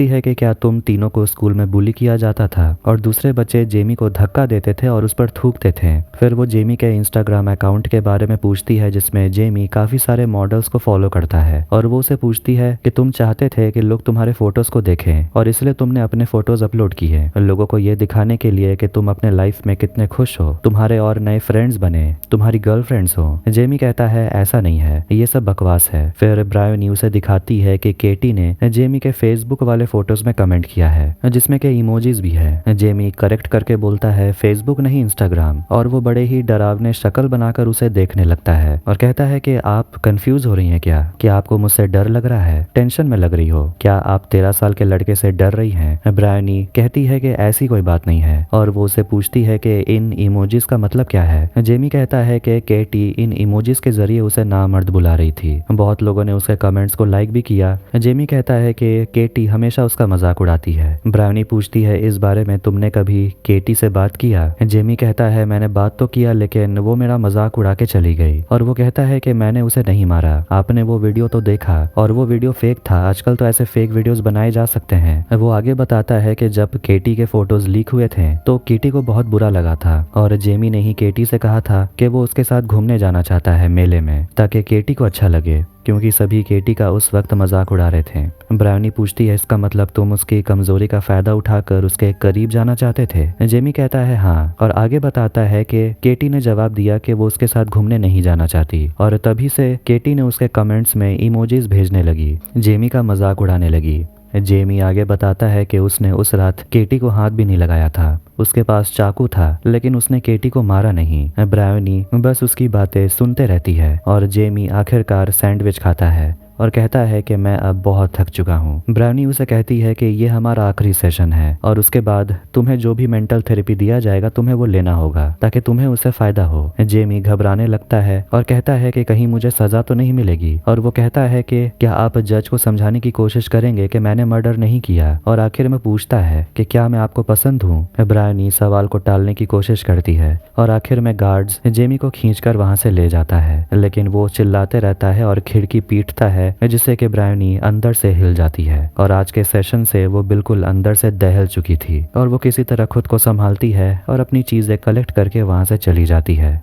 है कि क्या तुम तीनों को स्कूल में बुली किया जाता था और दूसरे बच्चे जेमी को धक्का देते थे और उस पर थूकते थे। फिर वो जेमी के इंस्टाग्राम अकाउंट के बारे में पूछती है, जिसमें जेमी काफी सारे मॉडल्स को फॉलो करता है। और वो उसे पूछती है कि तुम चाहते थे कि लोग तुम्हारे फोटोज को देखें और इसलिए तुमने अपने फोटोज अपलोड किए, लोगों को ये दिखाने के लिए कि तुम अपने लाइफ में कितने खुश हो, तुम्हारे और नए फ्रेंड्स बने, तुम्हारी गर्लफ्रेंड्स हो। जेमी कहता है ऐसा नहीं है, ये सब बकवास है। फिर ब्रायोनी उसे दिखाती है कि केटी ने जेमी के फेसबुक वाले फोटोज में कमेंट किया है, जिसमें के इमोजीज भी है। जेमी करेक्ट करके बोलता है फेसबुक नहीं इंस्टाग्राम, और वो बड़े ही डरावने शक्ल बनाकर उसे देखने लगता है और कहता है कि आप कंफ्यूज हो रही हैं क्या आपको मुझसे डर लग रहा है, टेंशन में लग रही हो, क्या आप 13 साल के लड़के से डर रही हैं। ब्रायोनी कहती है कि ऐसी कोई बात नहीं है और वो उसे पूछती है कि इन इमोजीज का मतलब क्या है। जेमी कहता है कि केटी इन इमोजीज के जरिए उसे नामर्द बुला रही थी। बहुत लोगों ने उसके कमेंट्स को लाइक भी किया। जेमी कहता है कि केटी हमेशा उसका मजाक उड़ाती है। ब्रायोनी पूछती है इस बारे में तुमने कभी केटी से बात किया। जेमी कहता है मैंने बात तो किया, लेकिन वो मेरा मजाक उड़ा के चली गई। और वो कहता है कि मैंने उसे नहीं मारा, आपने वो वीडियो तो देखा और वो वीडियो फेक था। आजकल तो ऐसे फेक वीडियोस बनाए जा सकते हैं। वो आगे बताता है कि जब केटी के फोटोज लीक हुए थे तो केटी को बहुत बुरा लगा था और जेमी ने ही केटी से कहा था कि वो उसके साथ घूमने जाना चाहता है मेले में, ताकि केटी को अच्छा लगे, क्योंकि सभी केटी का उस वक्त मजाक उड़ा रहे थे। ब्रायोनी पूछती है इसका मतलब तुम उसकी कमजोरी का फायदा उठाकर उसके करीब जाना चाहते थे। जेमी कहता है हाँ, और आगे बताता है कि केटी ने जवाब दिया कि वो उसके साथ घूमने नहीं जाना चाहती और तभी से केटी ने उसके कमेंट्स में इमोजीज भेजने लगी, जेमी का मजाक उड़ाने लगी। जेमी आगे बताता है कि उसने उस रात केटी को हाथ भी नहीं लगाया था। उसके पास चाकू था लेकिन उसने केटी को मारा नहीं। ब्रायोनी बस उसकी बातें सुनते रहती है और जेमी आखिरकार सैंडविच खाता है और कहता है कि मैं अब बहुत थक चुका हूँ। ब्राउनी उसे कहती है कि ये हमारा आखिरी सेशन है और उसके बाद तुम्हें जो भी मेंटल थेरेपी दिया जाएगा तुम्हें वो लेना होगा ताकि तुम्हें उससे फायदा हो। जेमी घबराने लगता है और कहता है कि कहीं मुझे सजा तो नहीं मिलेगी और वो कहता है कि क्या आप जज को समझाने की कोशिश करेंगे कि मैंने मर्डर नहीं किया, और आखिर में पूछता है कि क्या मैं आपको पसंद हूँ। ब्राउनी सवाल को टालने की कोशिश करती है और आखिर में गार्ड्स जेमी को खींचकर वहां से ले जाता है, लेकिन वो चिल्लाते रहता है और खिड़की पीटता है जिससे कि ब्रायोनी अंदर से हिल जाती है और आज के सेशन से वो बिल्कुल अंदर से दहल चुकी थी और वो किसी तरह खुद को संभालती है और अपनी चीजें कलेक्ट करके वहां से चली जाती है।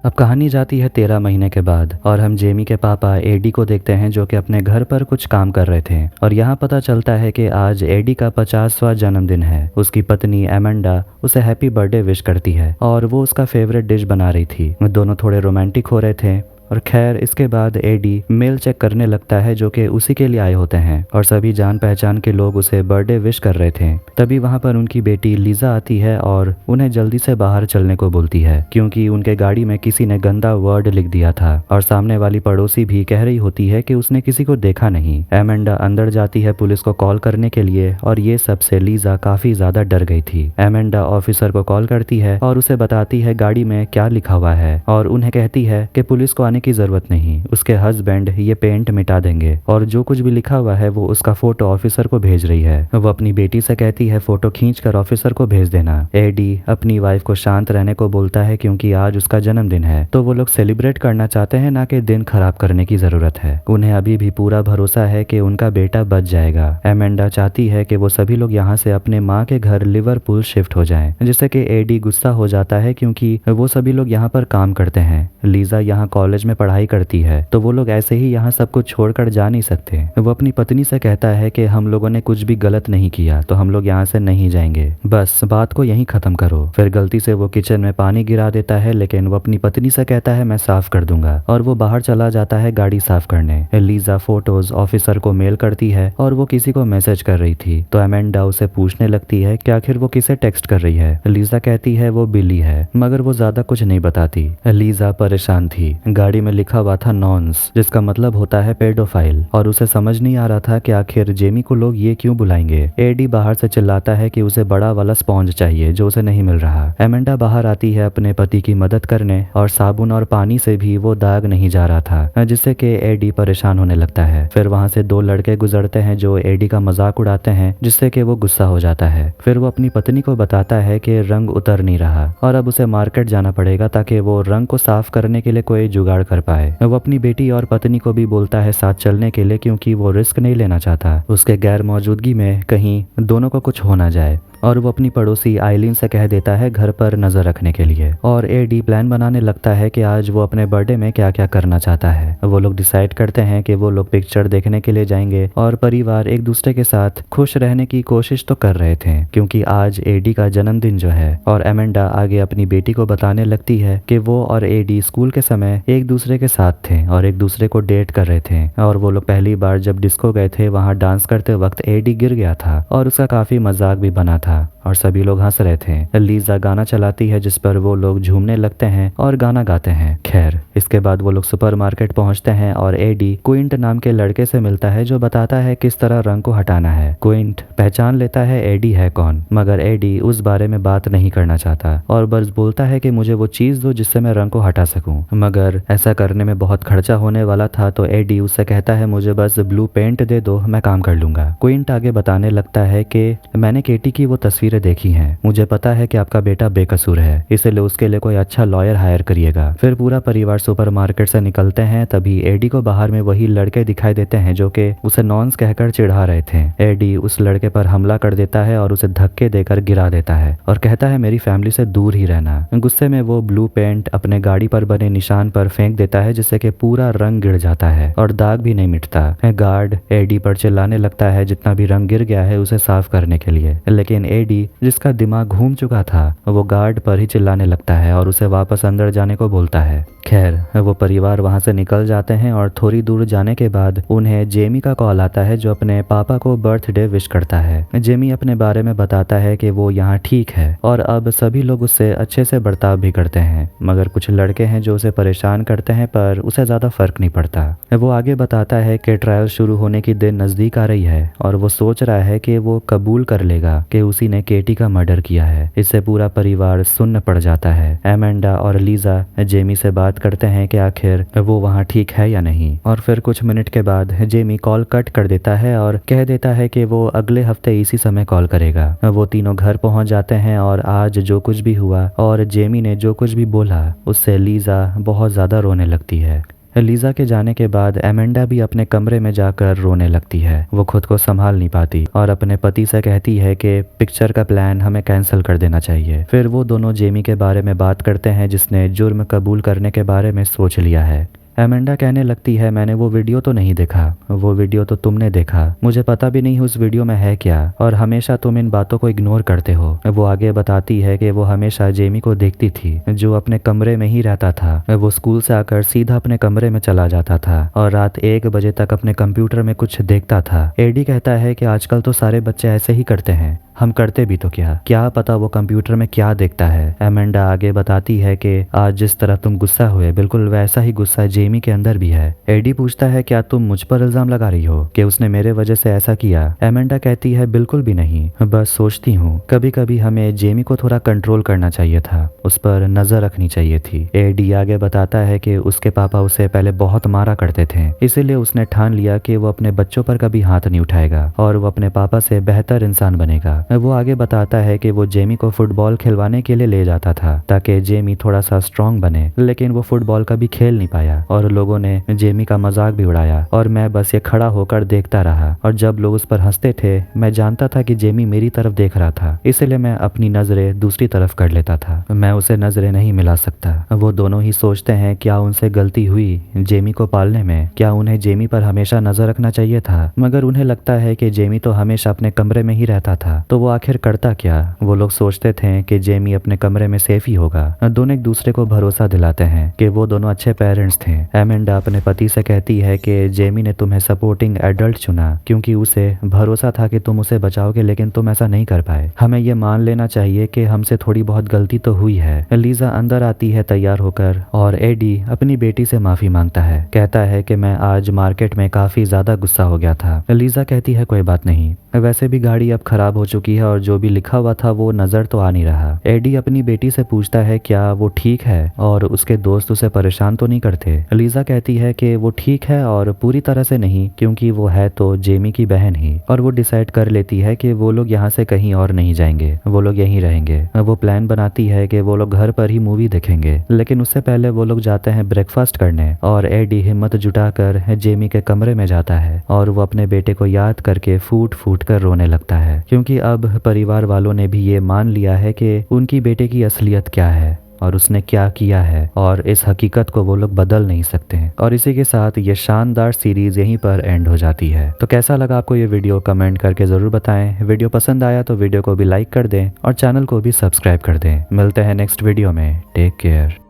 अब कहानी जाती है 13 महीने के बाद और हम जेमी के पापा एडी को देखते हैं जो कि अपने घर पर कुछ काम कर रहे थे और यहाँ पता चलता है कि आज एडी का 50वां जन्मदिन है। उसकी पत्नी एमेंडा उसे हैप्पी बर्थडे विश करती है और वो उसका फेवरेट डिश बना रही थी। दोनों थोड़े रोमांटिक हो रहे थे और खैर इसके बाद एडी मेल चेक करने लगता है जो कि उसी के लिए आए होते हैं और सभी जान पहचान के लोग उसे बर्थडे विश कर रहे थे। तभी वहां पर उनकी बेटी लीजा आती है और उन्हें जल्दी से बाहर चलने को बोलती है क्योंकि उनके गाड़ी में किसी ने गंदा वर्ड लिख दिया था और सामने वाली पड़ोसी भी कह रही होती है कि उसने किसी को देखा नहीं। एमेंडा अंदर जाती है पुलिस को कॉल करने के लिए और ये सबसे लीजा काफी ज्यादा डर गई थी। एमेंडा ऑफिसर को कॉल करती है और उसे बताती है गाड़ी में क्या लिखा हुआ है और उन्हें कहती है कि पुलिस को की जरूरत नहीं, उसके हस्बैंड ये पेंट मिटा देंगे और जो कुछ भी लिखा हुआ है वो उसका फोटो ऑफिसर को भेज रही है। वो अपनी बेटी से कहती है फोटो खींचकर ऑफिसर को भेज देना। एडी अपनी वाइफ को शांत रहने को बोलता है क्योंकि आज उसका जन्मदिन है तो वो लोग सेलिब्रेट करना चाहते हैं, ना कि दिन खराब करने की जरूरत है। उन्हें अभी भी पूरा भरोसा है कि उनका बेटा बच जाएगा। एमेंडा चाहती है कि वो सभी लोग यहाँ से अपने माँ के घर लिवरपूल शिफ्ट हो जाएं, जिससे कि एडी गुस्सा हो जाता है क्योंकि वो सभी लोग यहाँ पर काम करते हैं। लीजा यहाँ कॉलेज में पढ़ाई करती है तो वो लोग ऐसे ही यहाँ सब कुछ छोड़कर जा नहीं सकते। वो अपनी पत्नी से कहता है कि हम लोगों ने कुछ भी गलत नहीं किया तो हम लोग यहाँ से नहीं जाएंगे, बस बात को यहीं खत्म करो। फिर गलती से वो किचन में पानी गिरा देता है लेकिन वो अपनी पत्नी से कहता है मैं साफ कर दूंगा और वो बाहर चला जाता है गाड़ी साफ करने। लीजा फोटोज ऑफिसर को मेल करती है और वो किसी को मैसेज कर रही थी तो एमेंडा उसे पूछने लगती है कि आखिर वो किसे टेक्स्ट कर रही है। लीजा कहती है वो बिली है मगर वो ज्यादा कुछ नहीं बताती। लीजा परेशान थी। गाड़ी में लिखा हुआ था नॉन्स, जिसका मतलब होता है पेडोफाइल, और उसे समझ नहीं आ रहा था कि आखिर जेमी को लोग ये क्यों बुलाएंगे। एडी बाहर से चिल्लाता है कि उसे बड़ा वाला स्पॉन्ज चाहिए जो उसे नहीं मिल रहा। एमेंडा बाहर आती है अपने पति की मदद करने और साबुन और पानी से भी वो दाग नहीं जा रहा था जिससे कि एडी परेशान होने लगता है। फिर वहां से दो लड़के गुजरते हैं जो एडी का मजाक उड़ाते हैं जिससे कि वो गुस्सा हो जाता है। फिर वो अपनी पत्नी को बताता है कि रंग उतर नहीं रहा और अब उसे मार्केट जाना पड़ेगा ताकि वो रंग को साफ करने के लिए कोई जुगाड़ कर पाए। वो अपनी बेटी और पत्नी को भी बोलता है साथ चलने के लिए क्योंकि वो रिस्क नहीं लेना चाहता उसके गैर मौजूदगी में कहीं दोनों को कुछ हो ना जाए। और वो अपनी पड़ोसी आइलिन से कह देता है घर पर नजर रखने के लिए और एडी प्लान बनाने लगता है कि आज वो अपने बर्थडे में क्या क्या करना चाहता है। वो लोग डिसाइड करते हैं कि वो लोग पिक्चर देखने के लिए जाएंगे और परिवार एक दूसरे के साथ खुश रहने की कोशिश तो कर रहे थे क्योंकि आज एडी का जन्मदिन जो है। और एमेंडा आगे अपनी बेटी को बताने लगती है कि वो और एडी स्कूल के समय एक दूसरे के साथ थे और एक दूसरे को डेट कर रहे थे और वो लोग पहली बार जब डिस्को गए थे वहां डांस करते वक्त एडी गिर गया था और उसका काफी मजाक भी बना था और सभी लोग हंस रहे थे। लीजा गाना चलाती है जिस पर वो लोग झूमने लगते हैं और गाना गाते हैं। खैर इसके बाद वो लोग सुपरमार्केट पहुंचते हैं और एडी क्विंट नाम के लड़के से मिलता है जो बताता है किस तरह रंग को हटाना है। क्विंट पहचान लेता है एडी है कौन, मगर एडी उस बारे में बात नहीं करना चाहता और बस बोलता है कि मुझे वो चीज दो जिससे मैं रंग को हटा सकूं, मगर ऐसा करने में बहुत खर्चा होने वाला था तो एडी उससे कहता है मुझे बस ब्लू पेंट दे दो, मैं काम कर लूंगा। क्विंट आगे बताने लगता है कि मैंने केटी की वो तस्वीरें देखी हैं, मुझे पता है कि आपका बेटा बेकसूर है, इसलिए उसके लिए कोई अच्छा लॉयर हायर करिएगा। फिर पूरा परिवार सुपरमार्केट से निकलते हैं। तभी एडी को बाहर में वही लड़के दिखाई देते हैं जो कि उसे नॉन्स कहकर चिढ़ा रहे थे। एडी उस लड़के पर हमला कर देता है और उसे धक्के देकर गिरा देता है और कहता है मेरी फैमिली से दूर ही रहना। गुस्से में वो ब्लू पेंट अपने गाड़ी पर बने निशान पर फेंक देता है जिससे कि पूरा रंग गिर जाता है और दाग भी नहीं मिटता। गार्ड एडी पर चिल्लाने लगता है जितना भी रंग गिर गया है उसे साफ करने के लिए, लेकिन एडी जिसका दिमाग घूम चुका था वो गार्ड पर ही चिल्लाने लगता है और उसे वापस अंदर जाने को बोलता है। खैर वो परिवार वहां से निकल जाते हैं और थोड़ी दूर जाने के बाद उन्हें जेमी का कॉल आता है जो अपने पापा को बर्थडे विश करता है। जेमी अपने बारे में बताता है कि वो यहाँ ठीक है और अब सभी लोग उससे अच्छे से बर्ताव भी करते हैं, मगर कुछ लड़के हैं जो उसे परेशान करते हैं पर उसे ज्यादा फर्क नहीं पड़ता। वो आगे बताता है कि ट्रायल शुरू होने की दिन नजदीक आ रही है और वो सोच रहा है कि वो कबूल कर लेगा कि उसी ने केटी का मर्डर किया है। इससे पूरा परिवार सुन्न पड़ जाता है। एमेंडा और लीजा जेमी से बात करते हैं कि आखिर वो वहाँ ठीक है या नहीं, और फिर कुछ मिनट के बाद जेमी कॉल कट कर देता है और कह देता है कि वो अगले हफ्ते इसी समय कॉल करेगा। वो तीनों घर पहुंच जाते हैं और आज जो कुछ भी हुआ और जेमी ने जो कुछ भी बोला उससे लीजा बहुत ज्यादा रोने लगती है। लीजा के जाने के बाद एमेंडा भी अपने कमरे में जाकर रोने लगती है। वो खुद को संभाल नहीं पाती और अपने पति से कहती है कि पिक्चर का प्लान हमें कैंसिल कर देना चाहिए। फिर वो दोनों जेमी के बारे में बात करते हैं जिसने जुर्म कबूल करने के बारे में सोच लिया है। एमेंडा कहने लगती है, मैंने वो वीडियो तो नहीं देखा, वो वीडियो तो तुमने देखा, मुझे पता भी नहीं उस वीडियो में है क्या, और हमेशा तुम इन बातों को इग्नोर करते हो। वो आगे बताती है कि वो हमेशा जेमी को देखती थी जो अपने कमरे में ही रहता था। वो स्कूल से आकर सीधा अपने कमरे में चला जाता था और रात 1 बजे तक अपने कंप्यूटर में कुछ देखता था। एडी कहता है कि आजकल तो सारे बच्चे ऐसे ही करते हैं, हम करते भी तो क्या पता वो कंप्यूटर में क्या देखता है। एमेंडा आगे बताती है कि आज जिस तरह तुम गुस्सा हुए बिल्कुल वैसा ही गुस्सा जेमी के अंदर भी है। एडी पूछता है, क्या तुम मुझ पर इल्जाम लगा रही हो कि उसने मेरे वजह से ऐसा किया? एमेंडा कहती है, बिल्कुल भी नहीं, बस सोचती हूँ कभी कभी हमें जेमी को थोड़ा कंट्रोल करना चाहिए था, उस पर नजर रखनी चाहिए थी। एडी आगे बताता है कि उसके पापा उसे पहले बहुत मारा करते थे, इसीलिए उसने ठान लिया कि वो अपने बच्चों पर कभी हाथ नहीं उठाएगा और वो अपने पापा से बेहतर इंसान बनेगा। वो आगे बताता है कि वो जेमी को फुटबॉल खिलवाने के लिए ले जाता था ताकि जेमी थोड़ा सा स्ट्रांग बने, लेकिन वो फुटबॉल कभी खेल नहीं पाया और लोगों ने जेमी का मजाक भी उड़ाया और मैं बस ये खड़ा होकर देखता रहा, और जब लोग उस पर हंसते थे मैं जानता था कि जेमी मेरी तरफ देख रहा था, इसलिए मैं अपनी नजरें दूसरी तरफ कर लेता था, मैं उसे नजरें नहीं मिला सकता। वो दोनों ही सोचते हैं क्या उनसे गलती हुई जेमी को पालने में, क्या उन्हें जेमी पर हमेशा नजर रखना चाहिए था, मगर उन्हें लगता है कि जेमी तो हमेशा अपने कमरे में ही रहता था, तो वो आखिर करता क्या। वो लोग सोचते थे कि जेमी अपने कमरे में सेफ ही होगा। दोनों एक दूसरे को भरोसा दिलाते हैं कि वो दोनों अच्छे पेरेंट्स थे। एमेंडा अपने पति से कहती है कि जेमी ने तुम्हें सपोर्टिंग एडल्ट चुना क्योंकि उसे भरोसा था कि तुम उसे बचाओगे, लेकिन तुम ऐसा नहीं कर पाए। हमें ये मान लेना चाहिए कि हमसे थोड़ी बहुत गलती तो हुई है। लीजा अंदर आती है तैयार होकर और एडी अपनी बेटी से माफी मांगता है, कहता है कि मैं आज मार्केट में काफी ज्यादा गुस्सा हो गया था। लीजा कहती है कोई बात नहीं, वैसे भी गाड़ी अब खराब हो चुकी है और जो भी लिखा हुआ था वो नजर तो आ नहीं रहा। एडी अपनी बेटी से पूछता है क्या वो ठीक है और उसके दोस्त उसे परेशान तो नहीं करते। लीजा कहती है कि वो ठीक है और पूरी तरह से नहीं, क्योंकि वो है तो जेमी की बहन ही, और वो डिसाइड कर लेती है कि वो लोग यहाँ से कहीं और नहीं जाएंगे, वो लोग यहीं रहेंगे। वो प्लान बनाती है कि वो लोग घर पर ही मूवी देखेंगे, लेकिन उससे पहले वो लोग जाते हैं ब्रेकफास्ट करने और एडी हिम्मत जुटाकर जेमी के कमरे में जाता है और वो अपने बेटे को याद करके फूट फूट कर रोने लगता है, क्योंकि अब परिवार वालों ने भी ये मान लिया है कि उनकी बेटे की असलियत क्या है और उसने क्या किया है, और इस हकीकत को वो लोग बदल नहीं सकते हैं। और इसी के साथ ये शानदार सीरीज यहीं पर एंड हो जाती है। तो कैसा लगा आपको ये वीडियो कमेंट करके जरूर बताएं। वीडियो पसंद आया तो वीडियो को भी लाइक कर दें और चैनल को भी सब्सक्राइब कर दें। मिलते हैं नेक्स्ट वीडियो में। Take care.